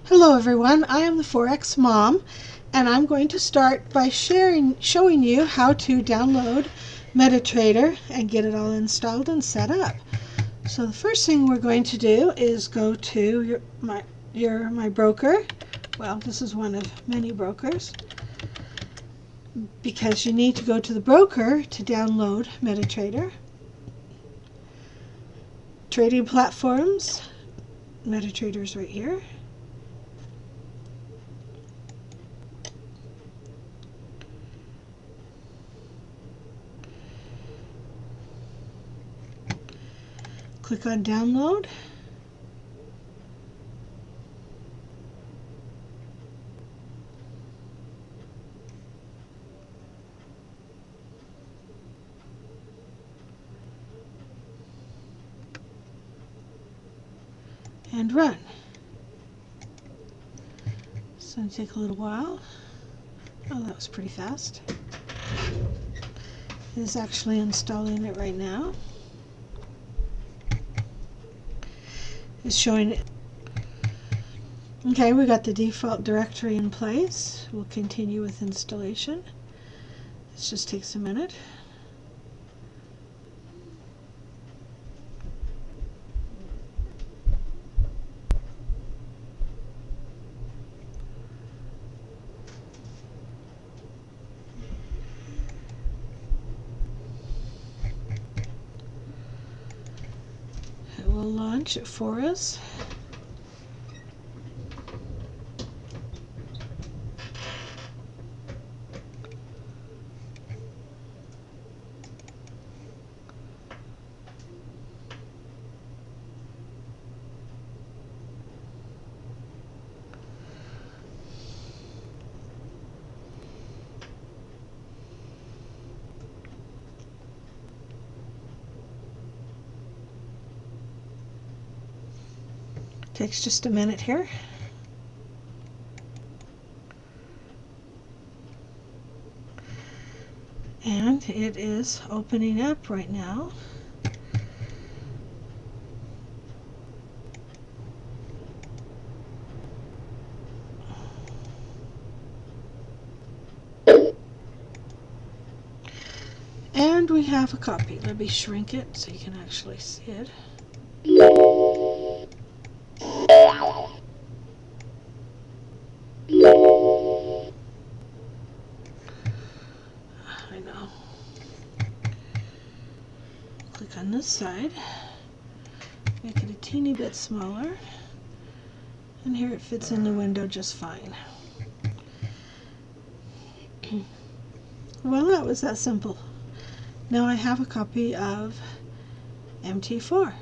Hello everyone, I am the Forex Mom, and I'm going to start by showing you how to download MetaTrader and get it all installed and set up. So the first thing we're going to do is go to my broker. Well, this is one of many brokers, because you need to go to the broker to download MetaTrader. Trading platforms, MetaTrader's right here. Click on download. And run. It's going to take a little while. Oh, that was pretty fast. It is actually installing it right now. It's showing it. Okay, we got the default directory in place. We'll continue with installation. This just takes a minute. It will launch it for us. Takes just a minute here. And it is opening up right now. And we have a copy. Let me shrink it so you can actually see it. I know. Click on this side, make it a teeny bit smaller, and here it fits in the window just fine. Well, that was that simple. Now I have a copy of MT4.